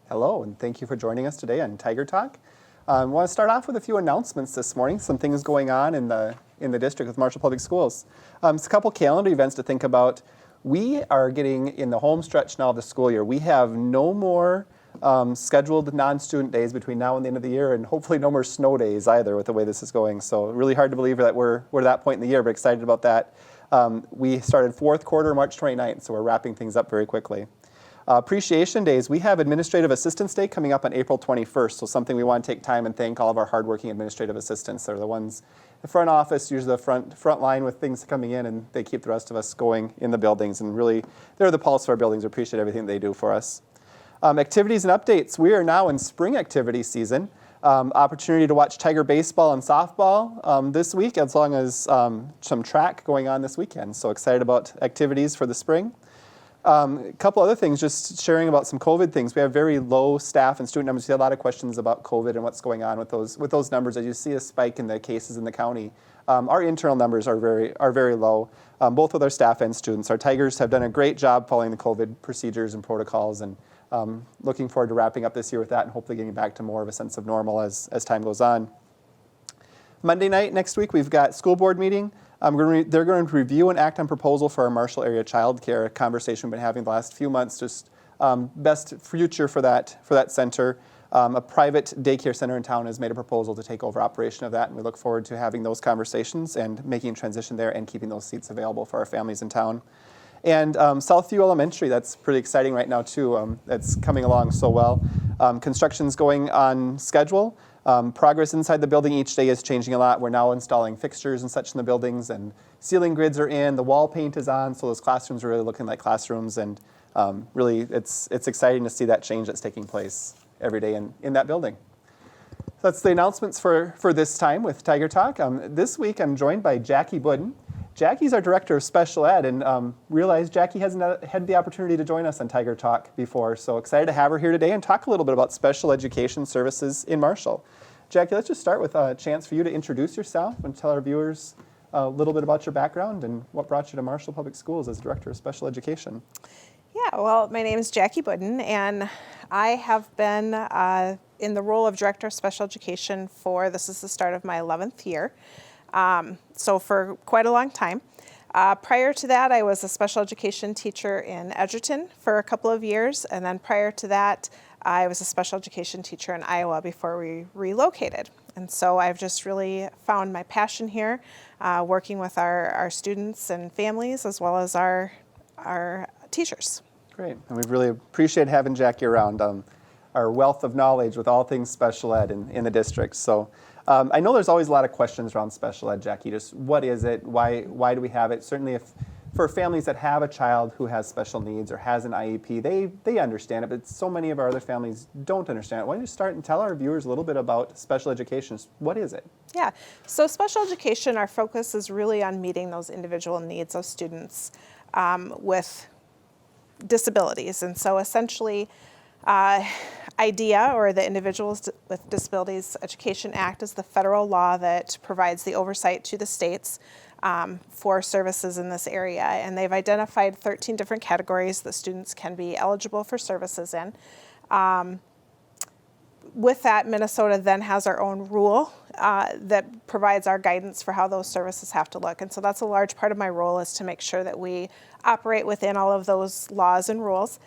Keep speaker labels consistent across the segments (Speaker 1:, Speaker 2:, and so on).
Speaker 1: Hello, and thank you for joining us today on Tiger Talk. I want to start off with a few announcements this morning, some things going on in the district with Marshall Public Schools. It's a couple calendar events to think about. We are getting in the home stretch now of the school year. We have no more scheduled non-student days between now and the end of the year, and hopefully no more snow days either with the way this is going. So really hard to believe that we're at that point in the year, but excited about that. We started fourth quarter March 29th, so we're wrapping things up very quickly. Appreciation Days, we have Administrative Assistants Day coming up on April 21st, so something we want to take time and thank all of our hardworking administrative assistants. They're the ones in the front office, usually the front line with things coming in, and they keep the rest of us going in the buildings, and really, they're the pulse of our buildings. We appreciate everything they do for us. Activities and updates, we are now in spring activity season. Opportunity to watch Tiger baseball and softball this week, as long as some track going on this weekend, so excited about activities for the spring. A couple other things, just sharing about some COVID things. We have very low staff and student numbers. We have a lot of questions about COVID and what's going on with those numbers. As you see a spike in the cases in the county, our internal numbers are very low, both with our staff and students. Our Tigers have done a great job following the COVID procedures and protocols, and looking forward to wrapping up this year with that and hopefully getting back to more of a sense of normal as time goes on. Monday night next week, we've got school board meeting. They're going to review and act on proposal for our Marshall area child care conversation we've been having the last few months, just best future for that center. A private daycare center in town has made a proposal to take over operation of that, and we look forward to having those conversations and making a transition there and keeping those seats available for our families in town. And Southview Elementary, that's pretty exciting right now too. That's coming along so well. Construction's going on schedule. Progress inside the building each day is changing a lot. We're now installing fixtures and such in the buildings, and ceiling grids are in, the wall paint is on, so those classrooms are really looking like classrooms, and really it's exciting to see that change that's taking place every day in that building. So that's the announcements for this time with Tiger Talk. This week I'm joined by Jackie Budden. Jackie's our Director of Special Ed, and realized Jackie hasn't had the opportunity to join us on Tiger Talk before, so excited to have her here today and talk a little bit about special education services in Marshall. Jackie, let's just start with a chance for you to introduce yourself and tell our viewers a little bit about your background and what brought you to Marshall Public Schools as Director of Special Education.
Speaker 2: Yeah, well, my name is Jackie Budden, and I have been in the role of Director of Special Education this is the start of my 11th year. So for quite a long time. Prior to that, I was a special education teacher in Edgerton for a couple of years, and then prior to that, I was a special education teacher in Iowa before we relocated. And so I've just really found my passion here, working with our students and families, as well as our teachers.
Speaker 1: Great, and we really appreciate having Jackie around. Our wealth of knowledge with all things special ed in the district. So I know there's always a lot of questions around special ed, Jackie. Just what is it? Why do we have it? Certainly for families that have a child who has special needs or has an IEP, they understand it, but so many of our other families don't understand it. Why don't you start and tell our viewers a little bit about special education? What is it?
Speaker 2: Yeah, so special education, our focus is really on meeting those individual needs of students with disabilities. And so essentially, IDEA, or the Individuals with Disabilities Education Act, is the federal law that provides the oversight to the states for services in this area. And they've identified 13 different categories that students can be eligible for services in. With that, Minnesota then has our own rule that provides our guidance for how those services have to look. And so that's a large part of my role, is to make sure that we operate within all of those laws and rules.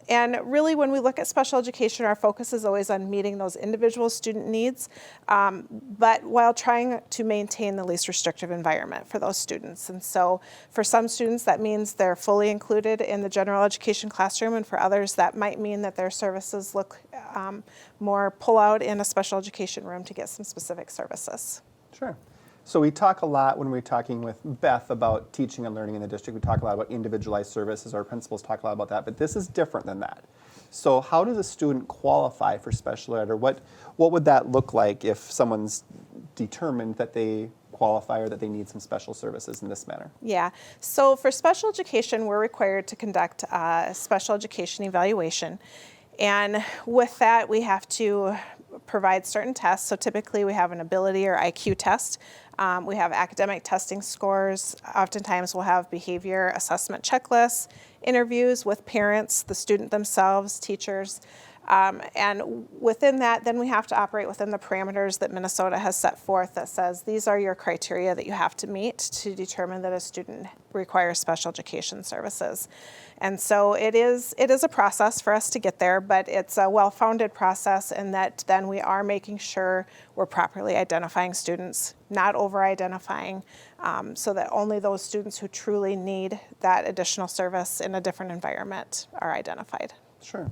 Speaker 2: And really, when we look at special education, our focus is always on meeting those individual student needs, but while trying to maintain the least restrictive environment for those students. And so for some students, that means they're fully included in the general education classroom, and for others, that might mean that their services look more pull out in a special education room to get some specific services.
Speaker 1: Sure. So we talk a lot when we're talking with Beth about teaching and learning in the district. We talk a lot about individualized services. Our principals talk a lot about that, but this is different than that. So how does a student qualify for special ed, or what would that look like if someone's determined that they qualify or that they need some special services in this manner?
Speaker 2: Yeah, so for special education, we're required to conduct a special education evaluation. And with that, we have to provides certain tests. So typically we have an ability or IQ test. We have academic testing scores. Oftentimes we'll have behavior assessment checklists, interviews with parents, the student themselves, teachers. And within that, then we have to operate within the parameters that Minnesota has set forth that says these are your criteria that you have to meet to determine that a student requires special education services. And so it is a process for us to get there, but it's a well-founded process in that then we are making sure we're properly identifying students, not over-identifying, so that only those students who truly need that additional service in a different environment are identified.
Speaker 1: Sure.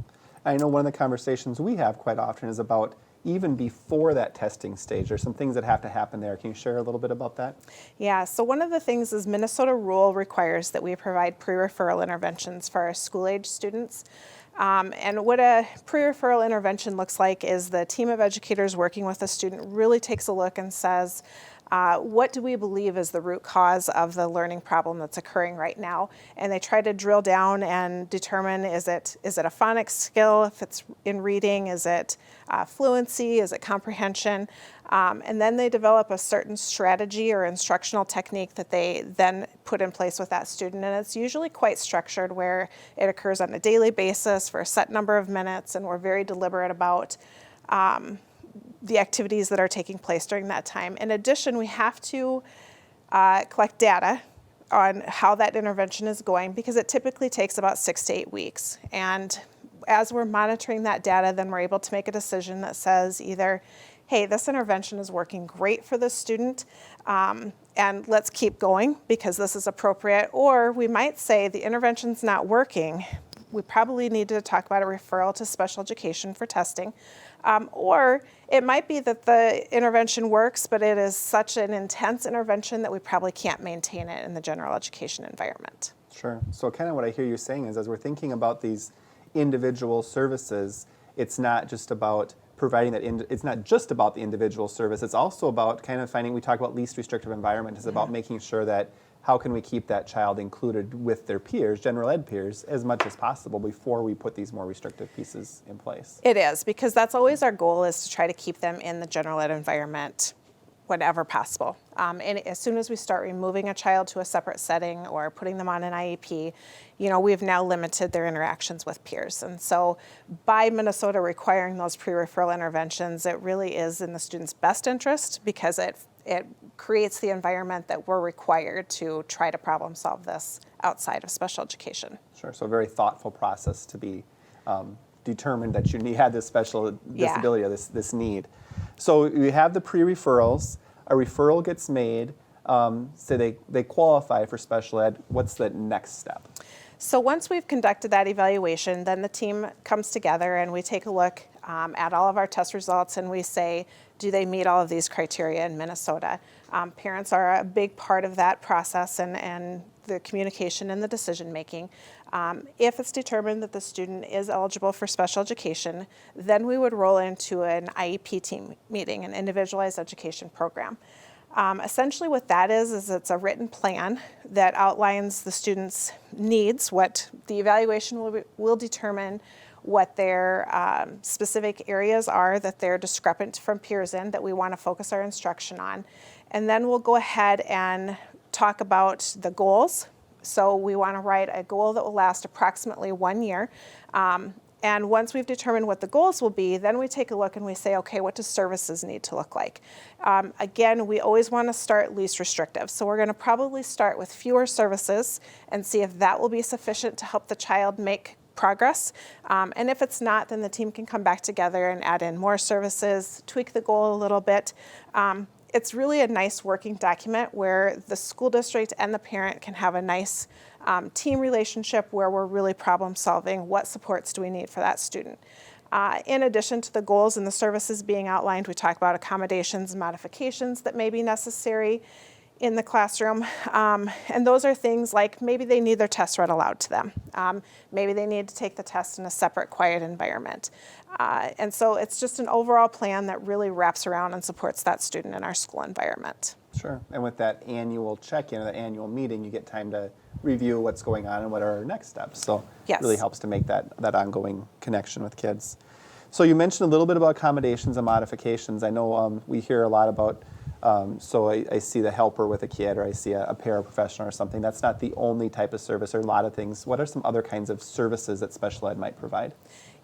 Speaker 1: I know one of the conversations we have quite often is about even before that testing stage. There's some things that have to happen there. Can you share a little bit about that?
Speaker 2: Yeah, so one of the things is Minnesota rule requires that we provide pre-referral interventions for our school-age students. And what a pre-referral intervention looks like is the team of educators working with a student really takes a look and says, what do we believe is the root cause of the learning problem that's occurring right now? And they try to drill down and determine, is it a phonics skill? If it's in reading, is it fluency? Is it comprehension? And then they develop a certain strategy or instructional technique that they then put in place with that student. And it's usually quite structured where it occurs on a daily basis for a set number of minutes, and we're very deliberate about the activities that are taking place during that time. In addition, we have to collect data on how that intervention is going because it typically takes about 6 to 8 weeks. And as we're monitoring that data, then we're able to make a decision that says either, hey, this intervention is working great for this student, and let's keep going because this is appropriate. Or we might say the intervention's not working. We probably need to talk about a referral to special education for testing. Or it might be that the intervention works, but it is such an intense intervention that we probably can't maintain it in the general education environment.
Speaker 1: Sure. So kind of what I hear you saying is as we're thinking about these individual services, it's not just about providing that, it's not just about the individual service, it's also about kind of finding, we talk about least restrictive environment, it's about making sure that how can we keep that child included with their peers, general ed peers, as much as possible before we put these more restrictive pieces in place?
Speaker 2: It is, because that's always our goal, is to try to keep them in the general ed environment whenever possible. And as soon as we start removing a child to a separate setting or putting them on an IEP, we've now limited their interactions with peers. And so by Minnesota requiring those pre-referral interventions, it really is in the student's best interest because it creates the environment that we're required to try to problem solve this outside of special education.
Speaker 1: Sure, so a very thoughtful process to be determined that you had this special disability or this need. So you have the pre-referrals, a referral gets made, so they qualify for special ed. What's the next step?
Speaker 2: So once we've conducted that evaluation, then the team comes together and we take a look at all of our test results and we say, do they meet all of these criteria in Minnesota? Parents are a big part of that process and the communication and the decision making. If it's determined that the student is eligible for special education, then we would roll into an IEP team meeting, an individualized education program. Essentially what that is it's a written plan that outlines the student's needs, what the evaluation will determine what their specific areas are that they're discrepant from peers in that we want to focus our instruction on. And then we'll go ahead and talk about the goals. So we want to write a goal that will last approximately 1 year. And once we've determined what the goals will be, then we take a look and we say, okay, what does services need to look like? Again, we always want to start least restrictive. So we're going to probably start with fewer services and see if that will be sufficient to help the child make progress. And if it's not, then the team can come back together and add in more services, tweak the goal a little bit. It's really a nice working document where the school district and the parent can have a nice team relationship where we're really problem solving. What supports do we need for that student? In addition to the goals and the services being outlined, we talk about accommodations and modifications that may be necessary in the classroom. And those are things like maybe they need their tests read aloud to them. Maybe they need to take the test in a separate, quiet environment. And so it's just an overall plan that really wraps around and supports that student in our school environment.
Speaker 1: Sure, and with that annual check-in, or that annual meeting, you get time to review what's going on and what are our next steps. So
Speaker 2: Yes.
Speaker 1: it really helps to make that ongoing connection with kids. So you mentioned a little bit about accommodations and modifications. I know we hear a lot about, so I see the helper with a kid, or I see a paraprofessional or something. That's not the only type of service. There are a lot of things. What are some other kinds of services that special ed might provide?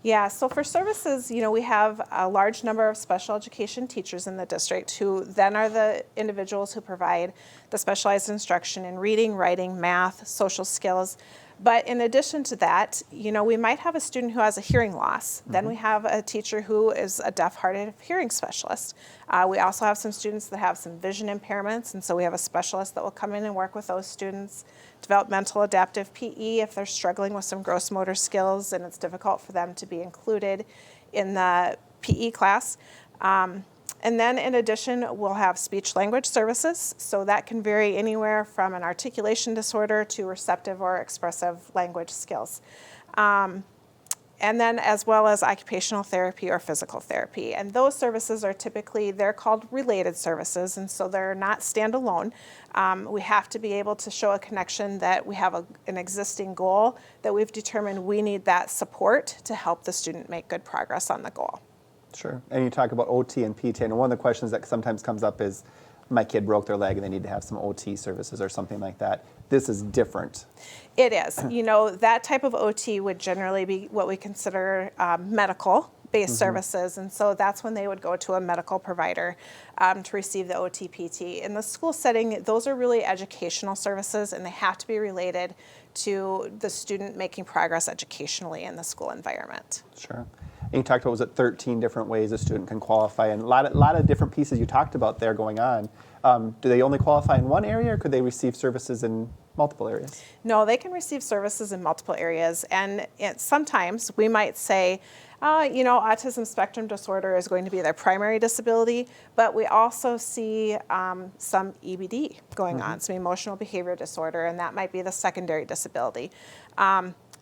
Speaker 2: Yeah, so for services, we have a large number of special education teachers in the district who then are the individuals who provide the specialized instruction in reading, writing, math, social skills. But in addition to that, we might have a student who has a hearing loss. Then we have a teacher who is a deaf, hard of hearing specialist. We also have some students that have some vision impairments, and so we have a specialist that will come in and work with those students. Developmental adaptive PE if they're struggling with some gross motor skills and it's difficult for them to be included in the PE class. And then in addition, we'll have speech language services. So that can vary anywhere from an articulation disorder to receptive or expressive language skills. And then as well as occupational therapy or physical therapy. And those services are typically, they're called related services, and so they're not standalone. We have to be able to show a connection that we have an existing goal that we've determined we need that support to help the student make good progress on the goal.
Speaker 1: Sure. And you talk about OT and PT, and one of the questions that sometimes comes up is, my kid broke their leg and they need to have some OT services or something like that. This is different.
Speaker 2: It is. That type of OT would generally be what we consider medical-based services, and so that's when they would go to a medical provider to receive the OT PT. In the school setting, those are really educational services, and they have to be related to the student making progress educationally in the school environment.
Speaker 1: Sure. And you talked about, was it 13 different ways a student can qualify, and a lot of different pieces you talked about there going on. Do they only qualify in one area, or could they receive services in multiple areas?
Speaker 2: No, they can receive services in multiple areas, and sometimes we might say, autism spectrum disorder is going to be their primary disability, but we also see some EBD going on, some emotional behavior disorder, and that might be the secondary disability.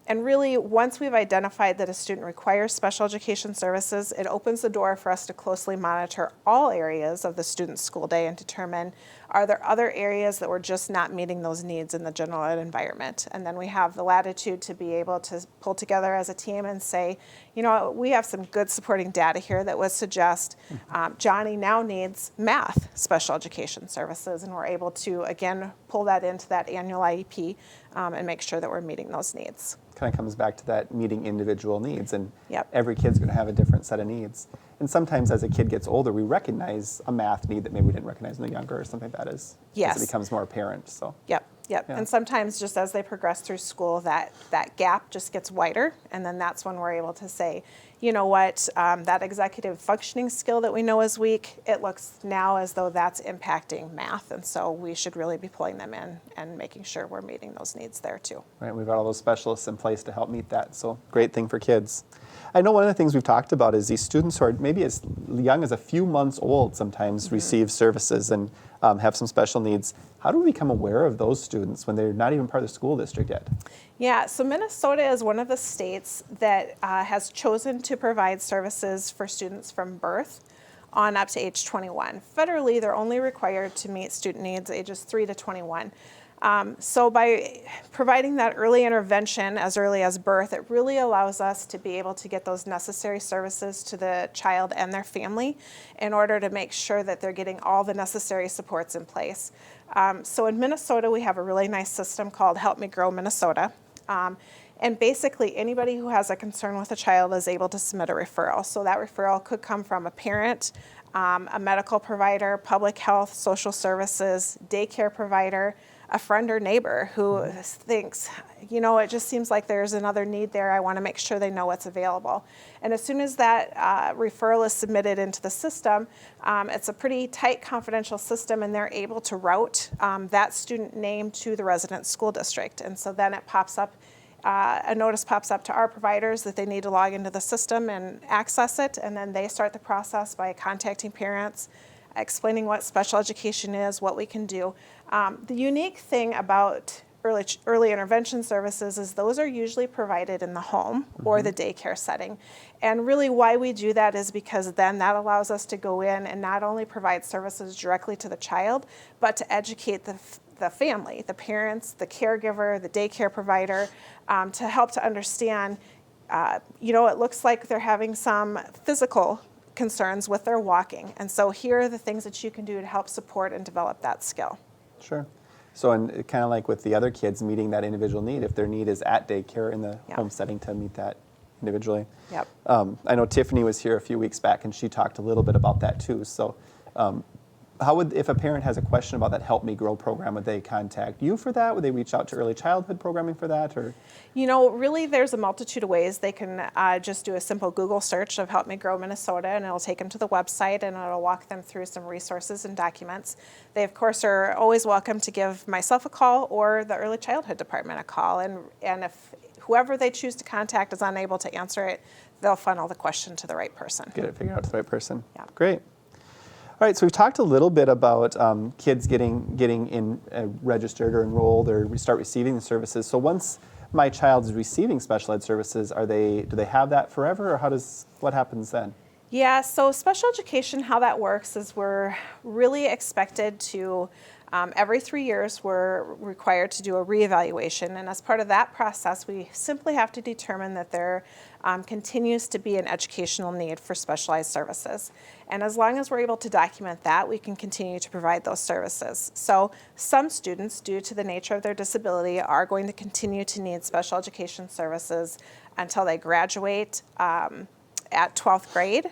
Speaker 2: And really, once we've identified that a student requires special education services, it opens the door for us to closely monitor all areas of the student's school day and determine, are there other areas that we're just not meeting those needs in the general ed environment? And then we have the latitude to be able to pull together as a team and say, we have some good supporting data here that would suggest Johnny now needs math special education services, and we're able to, again, pull that into that annual IEP and make sure that we're meeting those needs.
Speaker 1: Kind of comes back to that meeting individual needs, and
Speaker 2: Yep.
Speaker 1: every kid's going to have a different set of needs. And sometimes as a kid gets older, we recognize a math need that maybe we didn't recognize when they were younger, or something like that as
Speaker 2: Yes.
Speaker 1: it becomes more apparent. So
Speaker 2: Yep.
Speaker 1: Yeah.
Speaker 2: And sometimes just as they progress through school, that gap just gets wider, and then that's when we're able to say, you know what, that executive functioning skill that we know is weak, it looks now as though that's impacting math, and so we should really be pulling them in and making sure we're meeting those needs there too.
Speaker 1: right, we've got all those specialists in place to help meet that. So great thing for kids. I know one of the things we've talked about is these students who are maybe as young as a few months old sometimes receive services and have some special needs. How do we become aware of those students when they're not even part of the school district yet?
Speaker 2: Yeah, so Minnesota is one of the states that has chosen to provide services for students from birth on up to age 21. Federally, they're only required to meet student needs ages 3 to 21. So by providing that early intervention as early as birth, it really allows us to be able to get those necessary services to the child and their family in order to make sure that they're getting all the necessary supports in place. So in Minnesota, we have a really nice system called Help Me Grow Minnesota. And basically, anybody who has a concern with a child is able to submit a referral. So that referral could come from a parent, a medical provider, public health, social services, daycare provider, a friend or neighbor who thinks, it just seems like there's another need there. I want to make sure they know what's available. And as soon as that referral is submitted into the system, it's a pretty tight confidential system, and they're able to route that student name to the resident school district. And so then it pops up, a notice pops up to our providers that they need to log into the system and access it, and then they start the process by contacting parents, explaining what special education is, what we can do. The unique thing about early intervention services is those are usually provided in the home or the daycare setting. And really why we do that is because then that allows us to go in and not only provide services directly to the child, but to educate the family, the parents, the caregiver, the daycare provider, to help to understand it looks like they're having some physical concerns with their walking. And so here are the things that you can do to help support and develop that skill.
Speaker 1: Sure. So, and kind of like with the other kids, meeting that individual need, if their need is at daycare in the home setting, to meet that individually.
Speaker 2: Yep.
Speaker 1: I know Tiffany was here a few weeks back, and she talked a little bit about that too. So, how would, if a parent has a question about that Help Me Grow program, would they contact you for that? Would they reach out to early childhood programming for that? Or
Speaker 2: Really, there's a multitude of ways. They can just do a simple Google search of Help Me Grow Minnesota, and it'll take them to the website, and it'll walk them through some resources and documents. They, of course, are always welcome to give myself a call or the early childhood department a call. And if whoever they choose to contact is unable to answer it, they'll funnel the question to the right person.
Speaker 1: Get it figured out to the right person.
Speaker 2: Yeah.
Speaker 1: Great. All right, so we've talked a little bit about kids getting in registered or enrolled or start receiving the services. So once my child is receiving special ed services, do they have that forever, or what happens then?
Speaker 2: Yeah, so special education, how that works is we're really expected to, every 3 years, we're required to do a reevaluation. And as part of that process, we simply have to determine that there continues to be an educational need for specialized services. And as long as we're able to document that, we can continue to provide those services. So some students, due to the nature of their disability, are going to continue to need special education services until they graduate at 12th grade,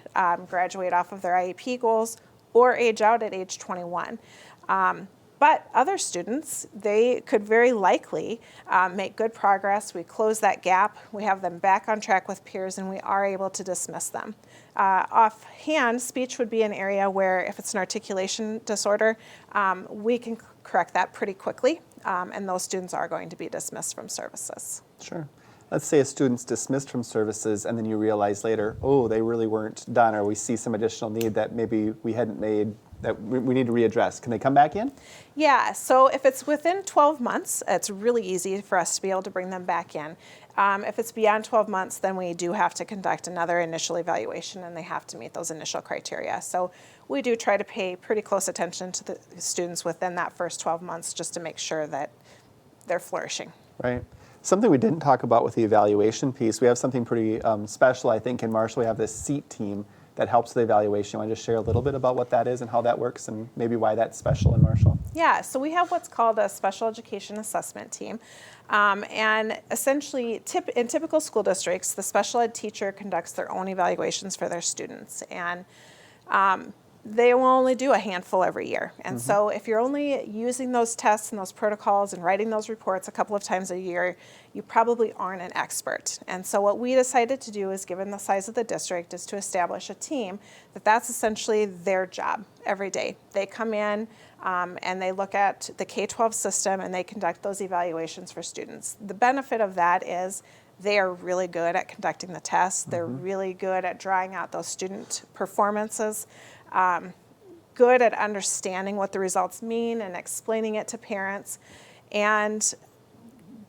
Speaker 2: graduate off of their IEP goals, or age out at age 21. But other students, they could very likely make good progress. We close that gap, we have them back on track with peers, and we are able to dismiss them. Offhand, speech would be an area where, if it's an articulation disorder, we can correct that pretty quickly, and those students are going to be dismissed from services.
Speaker 1: Sure. Let's say a student's dismissed from services, and then you realize later, oh, they really weren't done, or we see some additional need that maybe we hadn't made, that we need to readdress. Can they come back in?
Speaker 2: Yeah, so if it's within 12 months, it's really easy for us to be able to bring them back in. If it's beyond 12 months, then we do have to conduct another initial evaluation, and they have to meet those initial criteria. So we do try to pay pretty close attention to the students within that first 12 months just to make sure that they're flourishing.
Speaker 1: Right. Something we didn't talk about with the evaluation piece, we have something pretty special, I think, in Marshall. We have this SEAT team that helps the evaluation. Want to just share a little bit about what that is and how that works, and maybe why that's special in Marshall?
Speaker 2: Yeah, so we have what's called a special education assessment team. And essentially, in typical school districts, the special ed teacher conducts their own evaluations for their students. And they will only do a handful every year. And so if you're only using those tests and those protocols and writing those reports a couple of times a year, you probably aren't an expert. And so what we decided to do is, given the size of the district, is to establish a team that's essentially their job every day. They come in and they look at the K-12 system and they conduct those evaluations for students. The benefit of that is they are really good at conducting the tests. They're really good at drawing out those student performances. Good at understanding what the results mean and explaining it to parents, and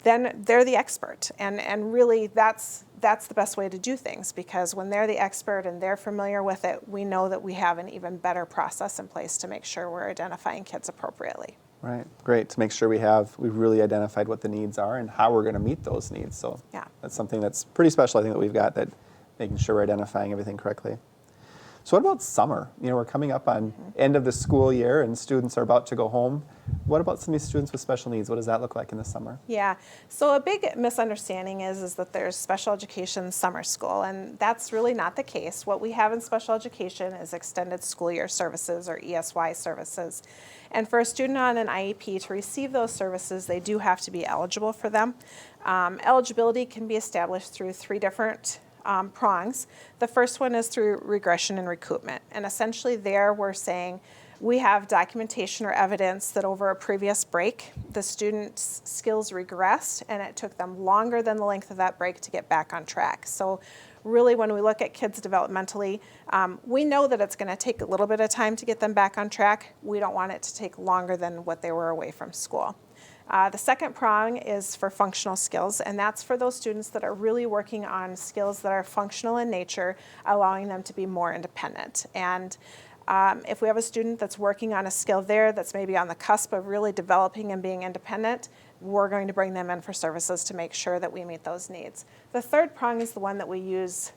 Speaker 2: then they're the expert. And really, that's the best way to do things, because when they're the expert and they're familiar with it, we know that we have an even better process in place to make sure we're identifying kids appropriately.
Speaker 1: Right, great, to make sure we've really identified what the needs are and how we're going to meet those needs. So
Speaker 2: yeah,
Speaker 1: that's something that's pretty special, I think, that we've got, that making sure we're identifying everything correctly. So what about summer? We're coming up on end of the school year and students are about to go home. What about some of these students with special needs? What does that look like in the summer?
Speaker 2: Yeah, so a big misunderstanding is that there's special education summer school, and that's really not the case. What we have in special education is extended school year services, or ESY services. And for a student on an IEP to receive those services, they do have to be eligible for them. Eligibility can be established through three different prongs. The first one is through regression and recoupment. And essentially there we're saying we have documentation or evidence that over a previous break, the student's skills regressed and it took them longer than the length of that break to get back on track. So really, when we look at kids developmentally, we know that it's going to take a little bit of time to get them back on track. We don't want it to take longer than what they were away from school. The second prong is for functional skills, and that's for those students that are really working on skills that are functional in nature, allowing them to be more independent. And If we have a student that's working on a skill there that's maybe on the cusp of really developing and being independent, we're going to bring them in for services to make sure that we meet those needs. The third prong is the one that we use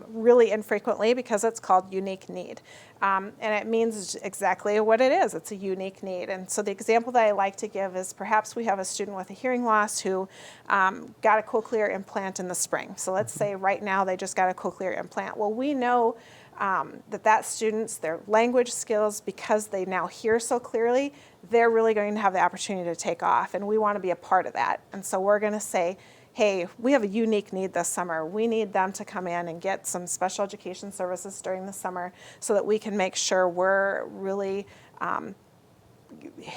Speaker 2: really infrequently because it's called unique need. And it means exactly what it is. It's a unique need. And so the example that I like to give is perhaps we have a student with a hearing loss who got a cochlear implant in the spring. So let's say right now they just got a cochlear implant. Well, we know that students, their language skills, because they now hear so clearly, they're really going to have the opportunity to take off. And we want to be a part of that. And so we're going to say, hey, we have a unique need this summer. We need them to come in and get some special education services during the summer so that we can make sure we're really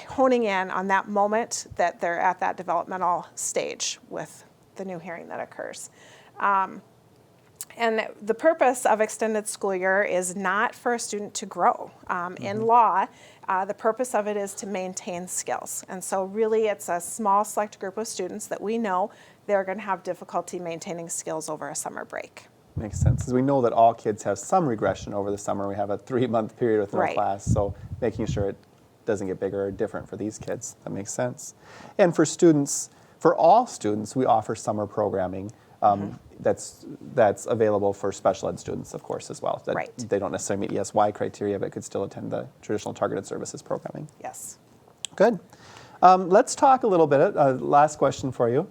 Speaker 2: honing in on that moment that they're at that developmental stage with the new hearing that occurs. And the purpose of extended school year is not for a student to grow. In law, the purpose of it is to maintain skills. And so really it's a small select group of students that we know they're going to have difficulty maintaining skills over a summer break.
Speaker 1: Makes sense, because we know that all kids have some regression over the summer. We have a 3-month period with no
Speaker 2: Right.
Speaker 1: class, so making sure it doesn't get bigger or different for these kids. That makes sense. And for students, for all students, we offer summer programming that's available for special ed students, of course, as well. That
Speaker 2: Right.
Speaker 1: They don't necessarily meet ESY criteria, but could still attend the traditional targeted services programming.
Speaker 2: Yes.
Speaker 1: Good. Let's talk a little bit. Last question for you.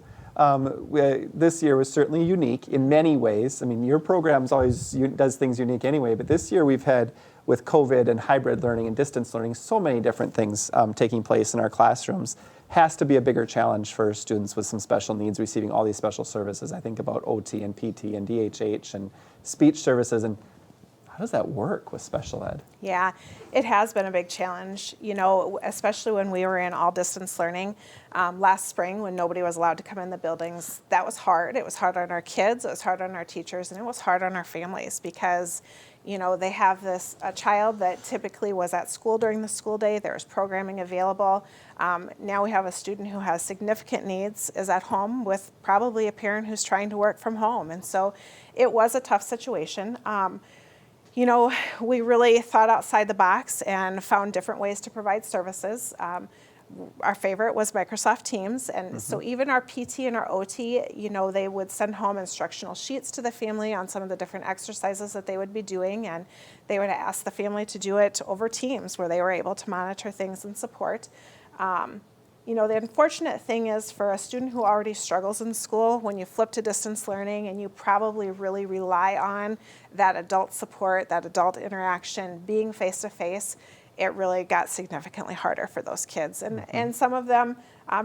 Speaker 1: This year was certainly unique in many ways. I mean, your program's always does things unique anyway, but this year we've had, with COVID and hybrid learning and distance learning, so many different things taking place in our classrooms. Has to be a bigger challenge for students with some special needs receiving all these special services. I think about OT and PT and DHH and speech services. And how does that work with special ed?
Speaker 2: Yeah, it has been a big challenge, you know, especially when we were in all distance learning last spring when nobody was allowed to come in the buildings. That was hard. It was hard on our kids, it was hard on our teachers, and it was hard on our families because, you know, they have a child that typically was at school during the school day. There's programming available. Now we have a student who has significant needs, is at home with probably a parent who's trying to work from home. And so it was a tough situation. You know, we really thought outside the box and found different ways to provide services. Our favorite was Microsoft Teams, and so even our PT and our OT, you know, they would send home instructional sheets to the family on some of the different exercises that they would be doing, and they would ask the family to do it over Teams where they were able to monitor things and support. You know, the unfortunate thing is for a student who already struggles in school, when you flip to distance learning and you probably really rely on that adult support, that adult interaction, being face-to-face, it really got significantly harder for those kids. And some of them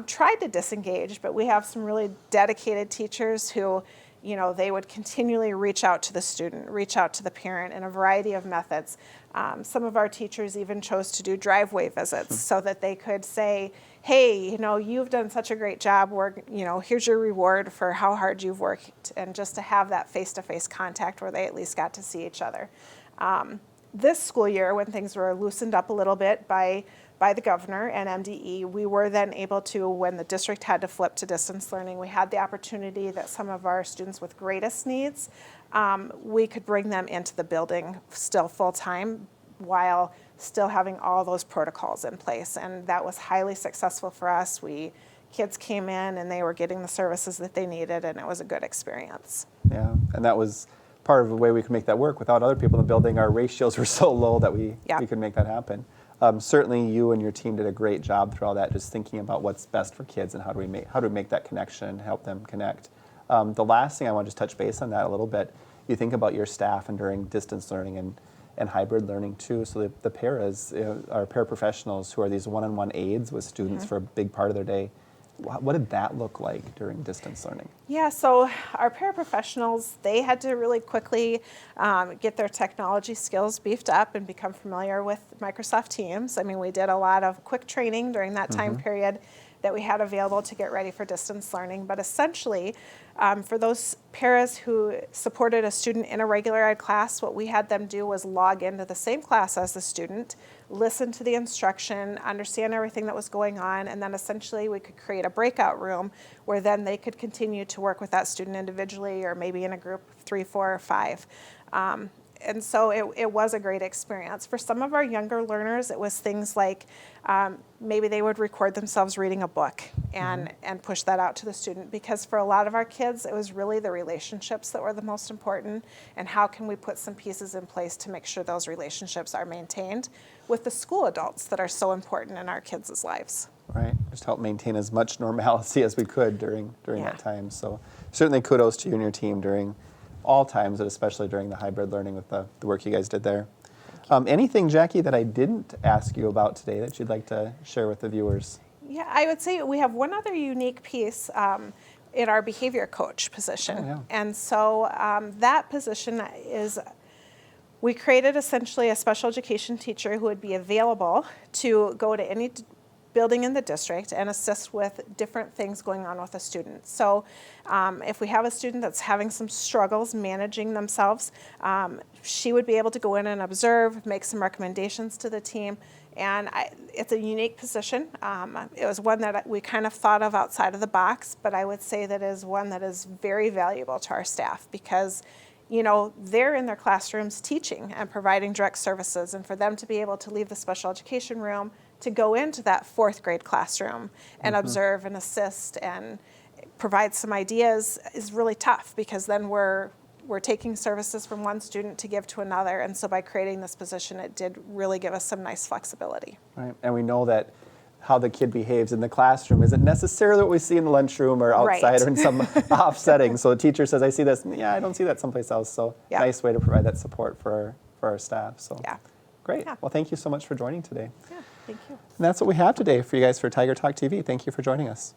Speaker 2: tried to disengage, but we have some really dedicated teachers who, you know, they would continually reach out to the student, reach out to the parent in a variety of methods. Some of our teachers even chose to do driveway visits so that they could say, hey, you know, you've done such a great job. You know, here's your reward for how hard you've worked, and just to have that face-to-face contact where they at least got to see each other. This school year, when things were loosened up a little bit by the governor and MDE, we were then able to, when the district had to flip to distance learning, we had the opportunity that some of our students with greatest needs, we could bring them into the building still full-time while still having all those protocols in place. And that was highly successful for us. Kids came in and they were getting the services that they needed, and it was a good experience.
Speaker 1: Yeah, and that was part of the way we could make that work. Without other people in the building, our ratios were so low that we could make that happen. Certainly you and your team did a great job through all that, just thinking about what's best for kids and how do we make that connection and help them connect. The last thing I want to just touch base on that a little bit, you think about your staff and during distance learning and hybrid learning too. So the paras, our paraprofessionals who are these one-on-one aides with students for a big part of their day. What did that look like during distance learning?
Speaker 2: Yeah, so our paraprofessionals, they had to really quickly get their technology skills beefed up and become familiar with Microsoft Teams. I mean, we did a lot of quick training during that time period that we had available to get ready for distance learning. But essentially, for those paras who supported a student in a regular ed class, what we had them do was log into the same class as the student, listen to the instruction, understand everything that was going on, and then essentially we could create a breakout room where then they could continue to work with that student individually or maybe in a group of 3, 4, or 5. And so it was a great experience. For some of our younger learners, it was things like maybe they would record themselves reading a book and push that out to the student, because for a lot of our kids, it was really the relationships that were the most important, and how can we put some pieces in place to make sure those relationships are maintained with the school adults that are so important in our kids' lives.
Speaker 1: Right, just help maintain as much normalcy as we could during
Speaker 2: Yeah.
Speaker 1: that time. So certainly kudos to you and your team during all times, but especially during the hybrid learning with the work you guys did there. Anything, Jackie, that I didn't ask you about today that you'd like to share with the viewers?
Speaker 2: Yeah, I would say we have one other unique piece in our behavior coach position.
Speaker 1: Oh, yeah.
Speaker 2: And so that position is, we created essentially a special education teacher who would be available to go to any building in the district and assist with different things going on with a student. So if we have a student that's having some struggles managing themselves, she would be able to go in and observe, make some recommendations to the team. And it's a unique position. It was one that we kind of thought of outside of the box, but I would say that is one that is very valuable to our staff, because they're in their classrooms teaching and providing direct services, and for them to be able to leave the special education room to go into that fourth grade classroom and observe and assist and provide some ideas is really tough, because then we're taking services from one student to give to another. And so by creating this position, it did really give us some nice flexibility.
Speaker 1: Right, and we know that how the kid behaves in the classroom isn't necessarily what we see in the lunchroom or outside
Speaker 2: Right.
Speaker 1: or in some off setting. So the teacher says, I see this, yeah, I don't see that someplace else. So
Speaker 2: Yeah.
Speaker 1: nice way to provide that support for our staff. So
Speaker 2: Yeah.
Speaker 1: great.
Speaker 2: Yeah.
Speaker 1: Well, thank you so much for joining today.
Speaker 2: Yeah, thank you.
Speaker 1: And that's what we have today for you guys for Tiger Talk TV. Thank you for joining us.